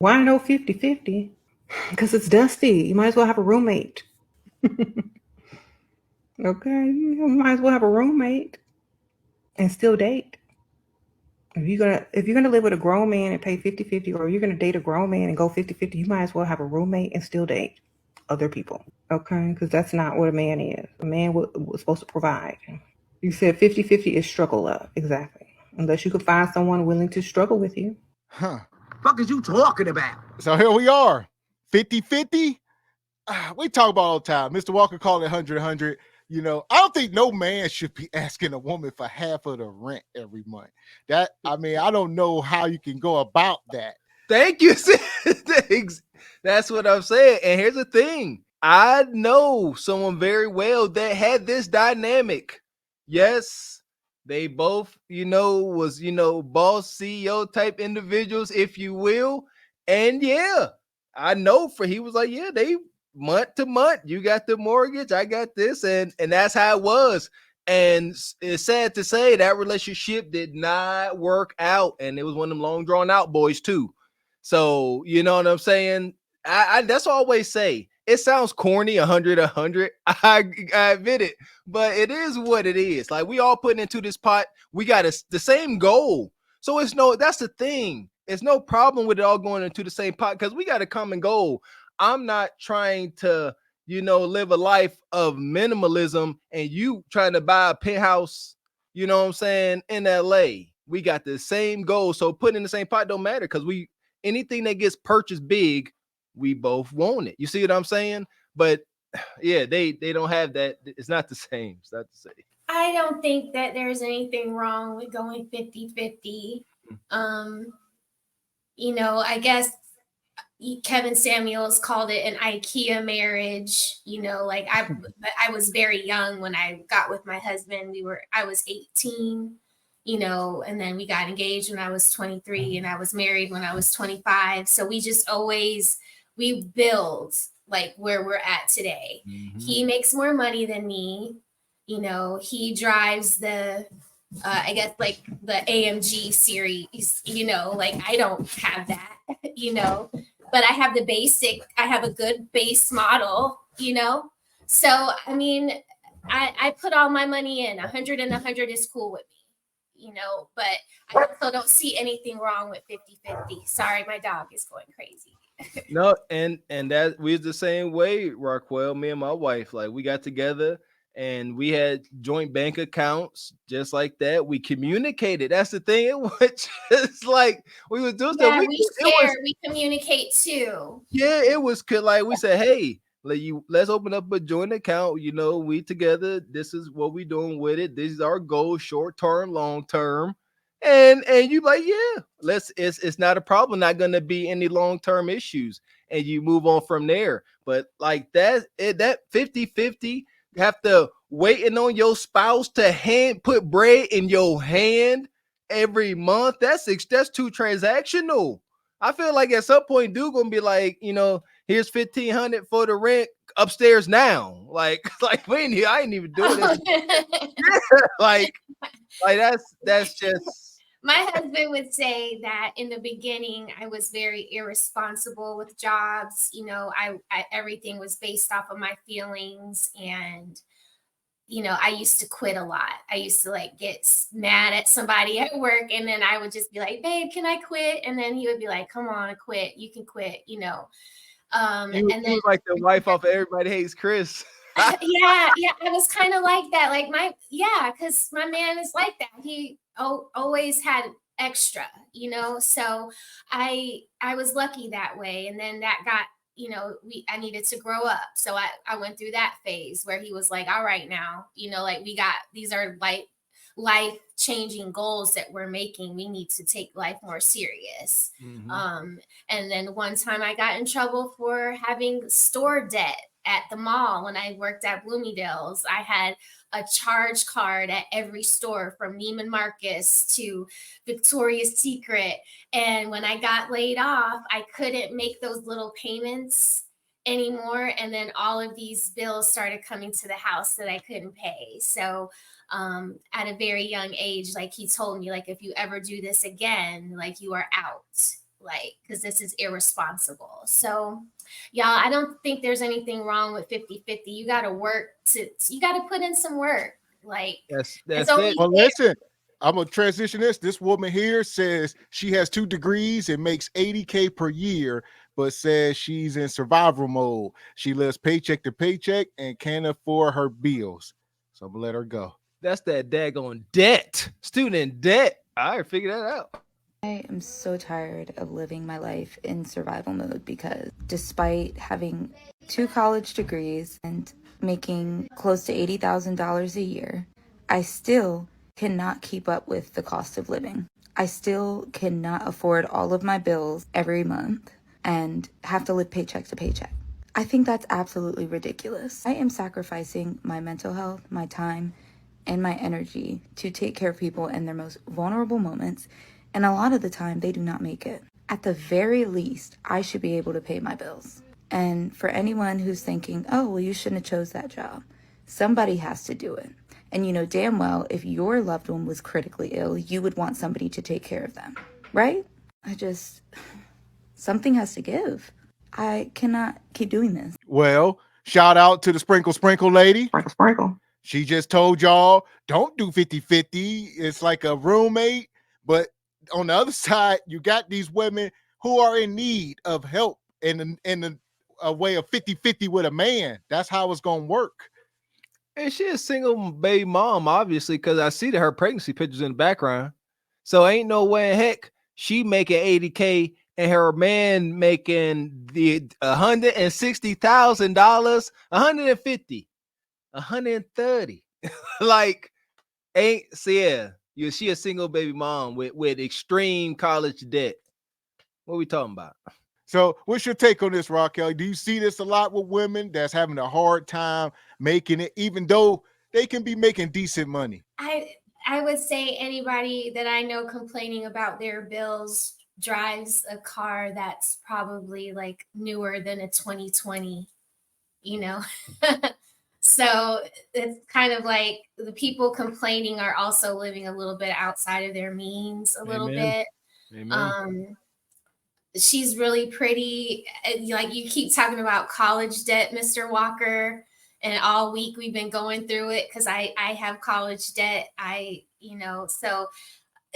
Why no 50-50? Because it's dusty. You might as well have a roommate. Okay, you might as well have a roommate and still date. If you're gonna live with a grown man and pay 50-50, or you're gonna date a grown man and go 50-50, you might as well have a roommate and still date other people. Okay, because that's not what a man is. A man was supposed to provide. You said 50-50 is struggle love. Exactly. Unless you could find someone willing to struggle with you. Huh. Fuck is you talking about? So here we are. 50-50. We talk about all the time. Mr. Walker called it 100-100. You know, I don't think no man should be asking a woman for half of the rent every month. I don't know how you can go about that. Thank you. That's what I'm saying. And here's the thing. I know someone very well that had this dynamic. Yes, they both, was, boss CEO type individuals, if you will. And yeah, I know he was like, yeah, they month to month, you got the mortgage, I got this, and that's how it was. And it's sad to say that relationship did not work out, and it was one of them long drawn out boys too. So you know what I'm saying? I that's what I always say. It sounds corny, 100. I admit it, but it is what it is. Like we all putting into this pot, we got the same goal. So that's the thing. It's no problem with it all going into the same pot because we got a common goal. I'm not trying to, live a life of minimalism and you trying to buy a penthouse, you know what I'm saying, in LA. We got the same goal. So putting in the same pot don't matter because anything that gets purchased big, we both want it. You see what I'm saying? But yeah, they don't have that. It's not the same. It's not the same. I don't think that there's anything wrong with going 50-50. I guess Kevin Samuels called it an IKEA marriage. Like I was very young when I got with my husband. I was 18, and then we got engaged when I was 23 and I was married when I was 25. So we build like where we're at today. Mm-hmm. He makes more money than me. He drives the I guess like the AMG series, like I don't have that, but I have I have a good base model, So, I mean, I put all my money in. 100 and 100 is cool with me, but I also don't see anything wrong with 50-50. Sorry, my dog is going crazy. No, and that we're the same way, Rockwell. Me and my wife, like we got together and we had joint bank accounts just like that. We communicated. That's the thing. It was just like we was doing stuff. We communicate too. Yeah, it was like we said, hey, let's open up a joint account. We together. This is what we doing with it. This is our goal, short term, long term. And you like, yeah, it's not a problem, not gonna be any long-term issues, and you move on from there. But like that 50-50, you have to waiting on your spouse to put bread in your hand every month. That's too transactional. I feel like at some point, dude gonna be like, here's $1,500 for the rent upstairs now. Like I ain't even doing it. like that's just. My husband would say that in the beginning, I was very irresponsible with jobs. I everything was based off of my feelings. And, I used to quit a lot. I used to get mad at somebody at work. And then I would just be like, babe, can I quit? And then he would be like, come on, quit. You can quit, and then like the wife off of Everybody Hates Chris. yeah. I was kind of like that. Because my man is like that. He always had extra, so I was lucky that way. And then that got, I needed to grow up. So I went through that phase where he was like, all right, now, these are life changing goals that we're making. We need to take life more serious. Mm-hmm. And then one time I got in trouble for having store debt at the mall when I worked at Bloomingdale's. I had a charge card at every store from Neiman Marcus to Victoria's Secret. And when I got laid off, I couldn't make those little payments anymore. And then all of these bills started coming to the house that I couldn't pay. So at a very young age, he told me, if you ever do this again, you are out. like, because this is irresponsible. So y'all, I don't think there's anything wrong with 50-50. You got to you got to put in some work. Like, That's it's it. only Well, fair. listen, I'm gonna transition this. This woman here says she has 2 degrees and makes $80K per year, but says she's in survival mode. She lives paycheck to paycheck and can't afford her bills. So I'm gonna let her go. That's that daggone debt, student debt. I already figured that out. I am so tired of living my life in survival mode because despite having 2 college degrees and making close to $80,000 a year, I still cannot keep up with the cost of living. I still cannot afford all of my bills every month and have to live paycheck to paycheck. I think that's absolutely ridiculous. I am sacrificing my mental health, my time, and my energy to take care of people in their most vulnerable moments, and a lot of the time they do not make it. At the very least, I should be able to pay my bills. And for anyone who's thinking, oh, well, you shouldn't have chose that job, somebody has to do it. And you know damn well, if your loved one was critically ill, you would want somebody to take care of them, right? Something has to give. I cannot keep doing this. Well, shout out to the sprinkle lady. Sprinkle. She just told y'all don't do 50-50. It's like a roommate. But on the other side, you got these women who are in need of help in a way of 50-50 with a man. That's how it's gonna work. And she a single baby mom, obviously, because I see that her pregnancy pictures in the background. So ain't no way in heck she making 80K and her man making the $160,000, 150, 130. Like, she a single baby mom with extreme college debt. What are we talking about? So what's your take on this, Raquel? Do you see this a lot with women that's having a hard time making it, even though they can be making decent money? I would say anybody that I know complaining about their bills drives a car that's probably like newer than a 2020, you know? So it's kind of like the people complaining are also living a little bit outside of their means a little Amen. bit. Amen. She's really pretty. Like, you keep talking about college debt, Mr. Walker, and all week we've been going through it because I have college debt. So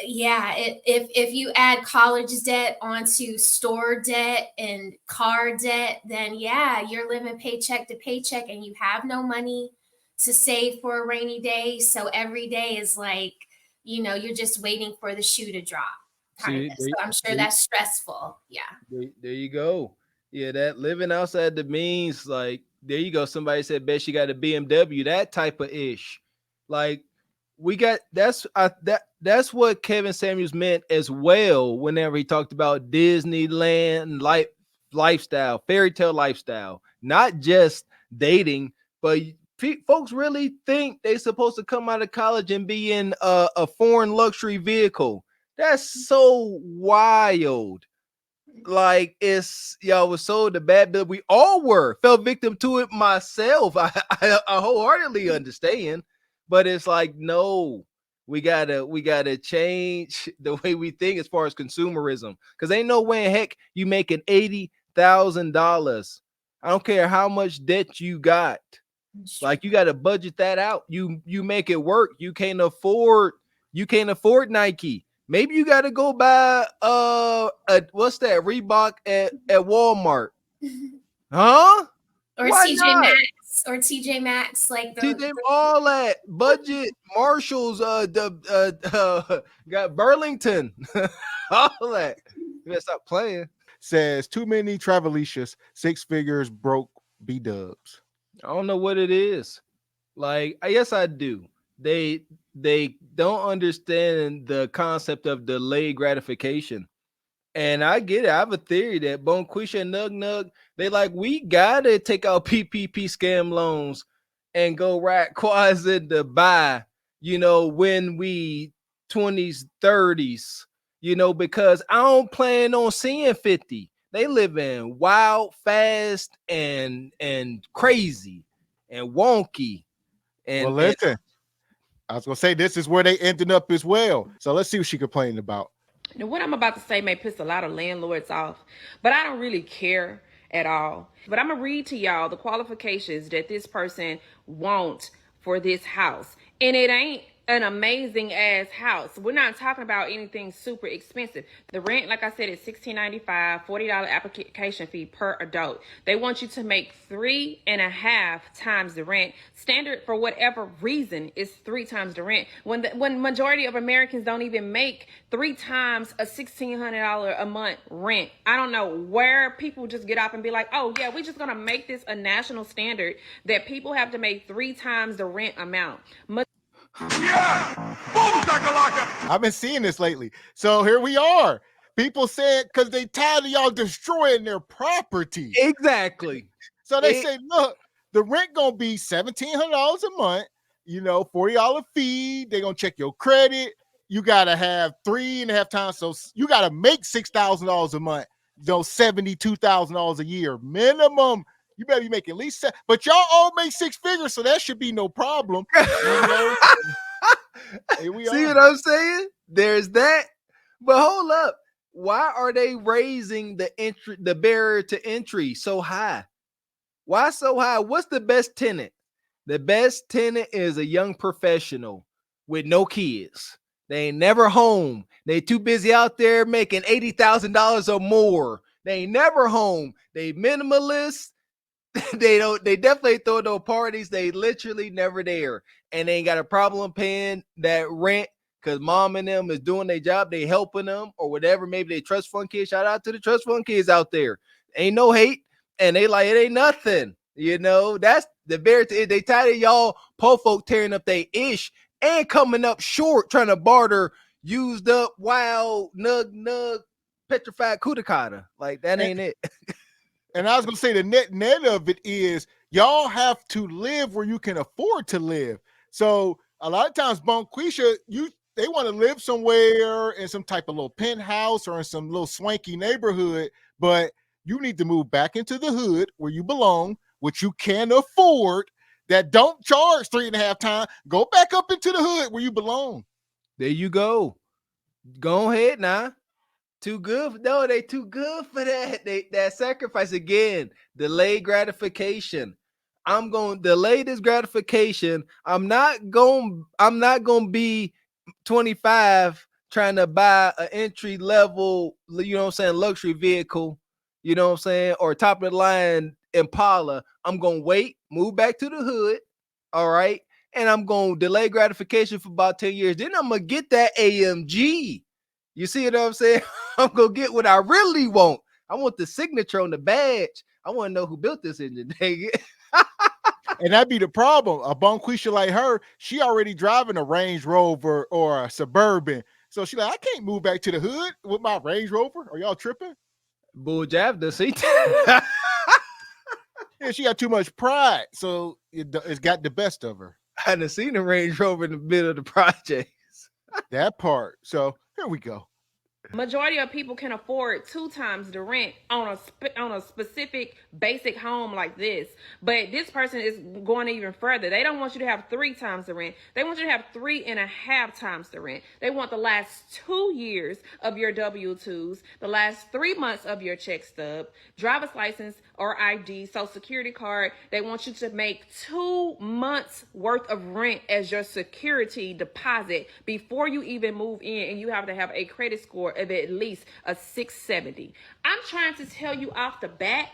yeah, if you add college debt onto store debt and car debt, then yeah, you're living paycheck to paycheck and you have no money to save for a rainy day. So every day is like, you're just waiting for the shoe to drop. See, So I'm sure that's stressful. Yeah. there you go. Yeah, that living outside the means, like, there you go. Somebody said, bet she got a BMW, that type of ish. Like, we got that's what Kevin Samuels meant as well whenever he talked about Disneyland lifestyle, fairy tale lifestyle, not just dating, but folks really think they're supposed to come out of college and be in a foreign luxury vehicle. That's so wild. Like, y'all was sold the bad bill. We all fell victim to it myself. I wholeheartedly understand, but it's like, no, we gotta change the way we think as far as consumerism. Because ain't no way in heck you making $80,000. I don't care how much debt you got. Like, you got to budget that out. You make it work. You can't afford Nike. Maybe you got to go buy what's that, Reebok at Walmart, huh? Or Why TJ not? Maxx, TJ Maxx, like TJ, all that budget, Marshalls, got Burlington, all that. You better stop playing. Says too many Travelicious, 6 figures broke B-dubs. I don't know what it is. Like, yes, I do. They don't understand the concept of delayed gratification. And I get it. I have a theory that Bonquisha and Nug Nug, they like, we gotta take out PPP scam loans and go right quads into buy, when we 20s, 30s, because I don't plan on seeing 50. They live in wild, fast, and crazy and wonky. And well, listen, I was gonna say this is where they ended up as well. So let's see what she complaining about. Now, what I'm about to say may piss a lot of landlords off, but I don't really care at all. But I'm going to read to y'all the qualifications that this person wants for this house. And it ain't an amazing ass house. We're not talking about anything super expensive. The rent, like I said, is $16.95, $40 application fee per adult. They want you to make 3.5 times the rent. Standard for whatever reason is 3 times the rent. When majority of Americans don't even make 3 times a $1,600 a month rent. I don't know where people just get up and be like, oh yeah, we're just gonna make this a national standard that people have to make 3 times the rent amount. I've been seeing this lately. So here we are. People said because they tired of y'all destroying their property. Exactly. So they say, look, the rent gonna be $1,700 a month. You know, $40 fee. They're gonna check your credit. You gotta have 3.5 times. So you gotta make $6,000 a month. $72,000 a year minimum. You better be making at least but y'all all make 6 figures, so that should be no problem. You know? See what I'm saying? There's that. But hold up. Why are they raising the barrier to entry so high? Why so high? What's the best tenant? The best tenant is a young professional with no kids. They ain't never home. They too busy out there making $80,000 or more. They ain't never home. They minimalist. They definitely throw no parties. They literally never there. And they ain't got a problem paying that rent because mom and them is doing their job. They helping them or whatever. Maybe they trust fund kids. Shout out to the trust fund kids out there. Ain't no hate. And they like, it ain't nothing. You know, that's the very, they tired of y'all po folk tearing up they ish and coming up short trying to barter used up wild nug petrified kudakata. Like that ain't it. And I was gonna say the net of it is y'all have to live where you can afford to live. So a lot of times, Bonquisha, they want to live somewhere in some type of little penthouse or in some little swanky neighborhood, but you need to move back into the hood where you belong, which you can afford. That don't charge 3.5 times. Go back up into the hood where you belong. There you go. Go ahead now. Too good. No, they too good for that. That sacrifice again. Delayed gratification. I'm going to delay this gratification. I'm not going to be 25 trying to buy an entry level, you know what I'm saying, luxury vehicle, you know what I'm saying, or top of the line Impala. I'm going to wait, move back to the hood. All right. And I'm going to delay gratification for about 10 years. Then I'm going to get that AMG. You see what I'm saying? I'm going to get what I really want. I want the signature on the badge. I want to know who built this engine. And that'd be the problem. A Bonquisha like her, she already driving a Range Rover or a Suburban. So she like, I can't move back to the hood with my Range Rover. Are y'all tripping? Bull jab the seat. Yeah, she got too much pride. So it's got the best of her. I hadn't seen a Range Rover in the middle of the projects. That part. So here we go. Majority of people can afford 2 times the rent on a specific basic home like this. But this person is going even further. They don't want you to have 3 times the rent. They want you to have 3.5 times the rent. They want the last 2 years of your W-2s, the last 3 months of your check stub, driver's license or ID, social security card. They want you to make 2 months worth of rent as your security deposit before you even move in, and you have to have a credit score of at least a 670. I'm trying to tell you off the bat,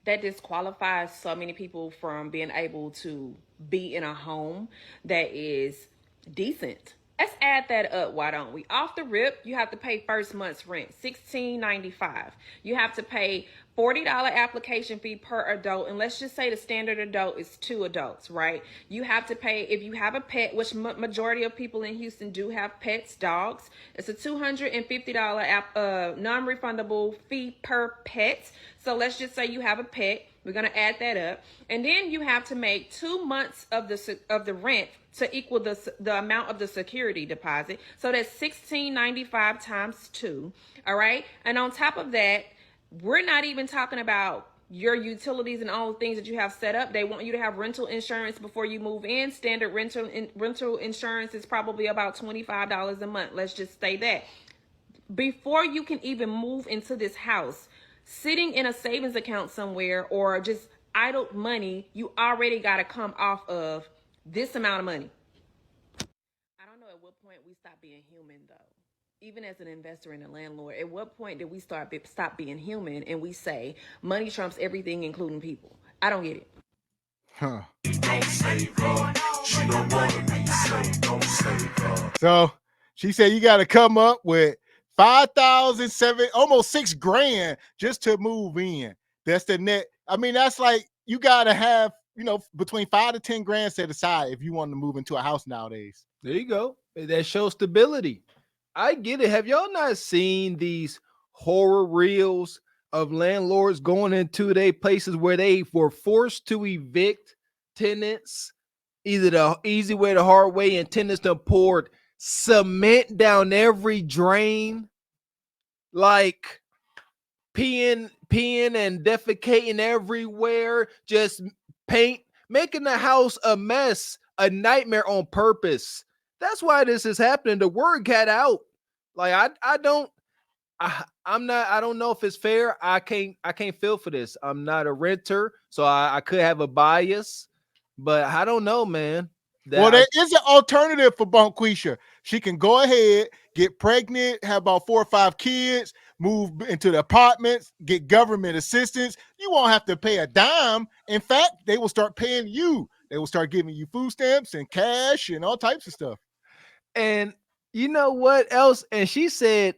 that disqualifies so many people from being able to be in a home that is decent. Let's add that up, why don't we? Off the rip, you have to pay first month's rent, $16.95. You have to pay $40 application fee per adult, and let's just say the standard adult is 2 adults, right? You have to pay, if you have a pet, which majority of people in Houston do have pets, dogs, it's a $250 non-refundable fee per pet. So let's just say you have a pet. We're going to add that up. And then you have to make 2 months of the rent to equal the amount of the security deposit. So that's $16.95 times 2. All right. And on top of that, we're not even talking about your utilities and all the things that you have set up. They want you to have rental insurance before you move in. Standard rental insurance is probably about $25 a month. Let's just say that. Before you can even move into this house, sitting in a savings account somewhere or just idle money, you already got to come off of this amount of money. I don't know at what point we stop being human, though. Even as an investor and a landlord, at what point did we stop being human and we say money trumps everything, including people? I don't get it. Huh. So she said you got to come up with 5,007, almost $6,000 just to move in. That's the net. I mean, that's like you got to have, between 5 to 10 grand set aside if you want to move into a house nowadays. There you go. That shows stability. I get it. Have y'all not seen these horror reels of landlords going into their places where they were forced to evict tenants, either the easy way, the hard way, and tenants to poured cement down every drain, like peeing and defecating everywhere, just making the house a mess, a nightmare on purpose. That's why this is happening. The word got out. Like I don't know if it's fair. I can't feel for this. I'm not a renter, so I could have a bias, but I don't know, man. Well, there is an alternative for Bonquisha. She can go ahead, get pregnant, have about 4 or 5 kids, move into the apartments, get government assistance. You won't have to pay a dime. In fact, they will start paying you. They will start giving you food stamps and cash and all types of stuff. And you know what else? And she said,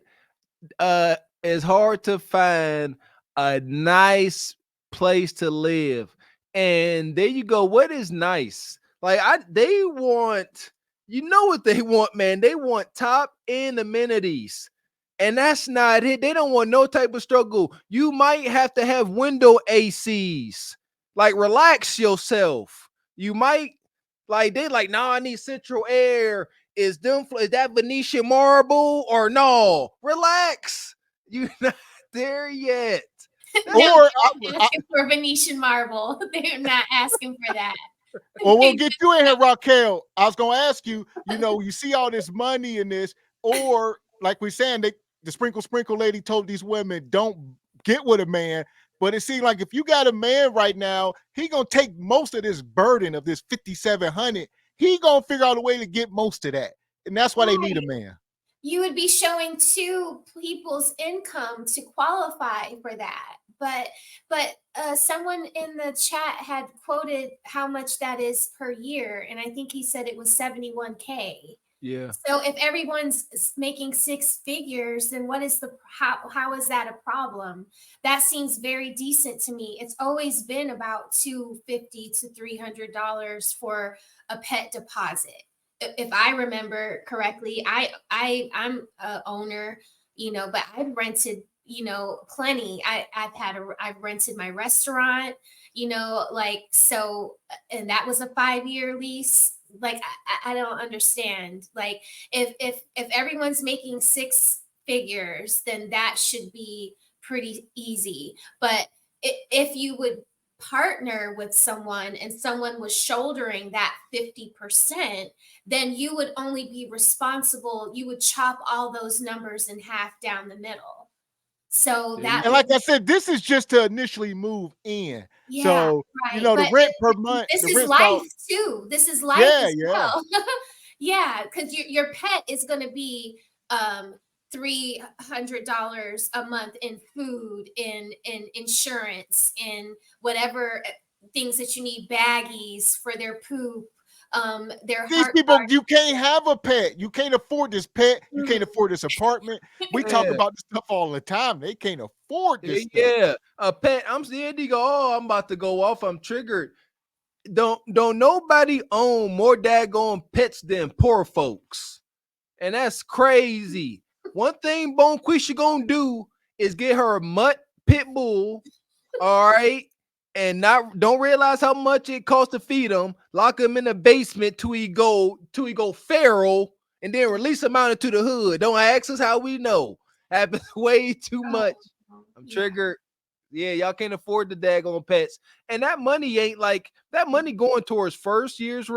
it's hard to find a nice place to live. And there you go. What is nice? Like they want, you know what they want, man? They want top end amenities. And that's not it. They don't want no type of struggle. You might have to have window ACs. Like, relax yourself. You might, like, they like, no, I need central air. Is that Venetian marble or no? Relax. You're not there yet. Or asking for Venetian marble. They're not asking for that. Well, we'll get you in here, Raquel. I was gonna ask you, you see all this money in this, or like we're saying, the sprinkle lady told these women don't get with a man. But it seems like if you got a man right now, he gonna take most of this burden of this 5,700. He gonna figure out a way to get most of that, and that's why they need a man. You would be showing 2 people's income to qualify for that. But someone in the chat had quoted how much that is per year, and I think he said it was 71K. Yeah. So if everyone's making 6 figures, then what is how is that a problem? That seems very decent to me. It's always been about $250 to $300 for a pet deposit. If I remember correctly, I'm a owner, but I've rented, plenty. I've rented my restaurant, so, and that was a 5-year lease. Like, I don't understand. Like, if everyone's making 6 figures, then that should be pretty easy. But if you would partner with someone and someone was shouldering that 50%, then you would only be responsible. You would chop all those numbers in half down the middle. So that, and like I said, this is just to initially move in. Yeah, so right. the rent per month. This is life too. This is life as well. Yeah, because your pet is going to be $300 a month in food, in insurance, in whatever things that you need, baggies for their poop. These people, you can't have a pet. You can't afford this pet. You can't afford this apartment. We talk about this stuff all the time. They can't afford this stuff. Yeah, a pet. I'm scared to go. Oh, I'm about to go off. I'm triggered. Don't nobody own more daggone pets than poor folks, and that's crazy. One thing Bonquisha gonna do is get her a mutt pit bull, all right, and don't realize how much it costs to feed him. Lock him in the basement till he go feral, and then release him out into the hood. Don't ask us how we know. Happens way too much. I'm triggered. Yeah, y'all can't afford the daggone pets. And that money ain't like that money going towards first month's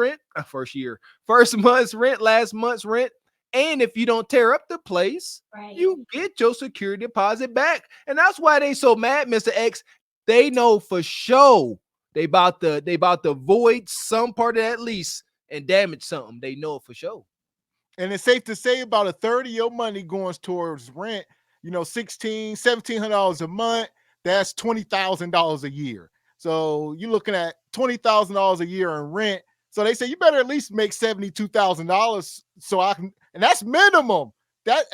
rent, last month's rent. And if you don't tear up the place, Right. you get your security deposit back. And that's why they so mad, Mr. X. They know for sure they about to void some part of that lease and damage something. They know it for sure. And it's safe to say about a third of your money going towards rent, you know, $1,700 a month, that's $20,000 a year. So you're looking at $20,000 a year in rent. So they say you better at least make $72,000 so I can, and that's minimum. That's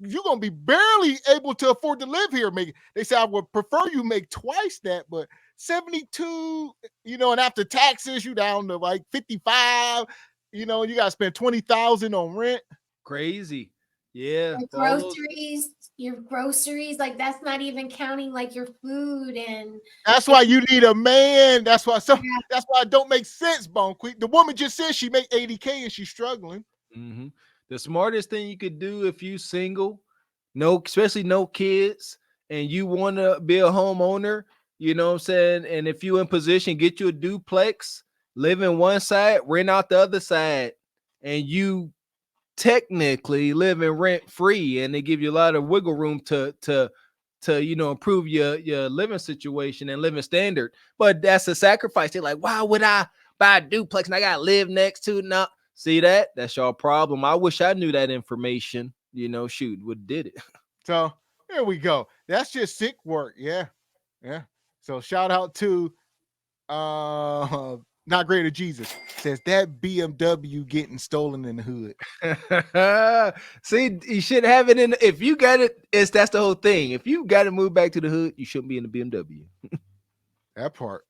you're gonna be barely able to afford to live here. They say I would prefer you make twice that, but 72, you know, and after taxes, you down to like 55. You know, you gotta spend 20,000 on rent. Crazy. Yeah. Your groceries, like that's not even counting like your food. And that's why you need a man. That's why it don't make sense, Bone Quick. The woman just said she make 80K and she's struggling. Mm-hmm. The smartest thing you could do if you single, especially no kids, and you want to be a homeowner, you know what I'm saying? And if you in position, get you a duplex, live in one side, rent out the other side, and you technically live in rent free, and they give you a lot of wiggle room to improve your living situation and living standard. But that's a sacrifice. They're like, why would I buy a duplex and I gotta live next to it? No, see that's your problem. I wish I knew that information. Shoot, would did it. So there we go. That's just sick work. Yeah. So shout out to Not Greater Jesus. Says that BMW getting stolen in the hood. See, you should have it if you got it, that's the whole thing. If you got to move back to the hood, you shouldn't be in the BMW. That part.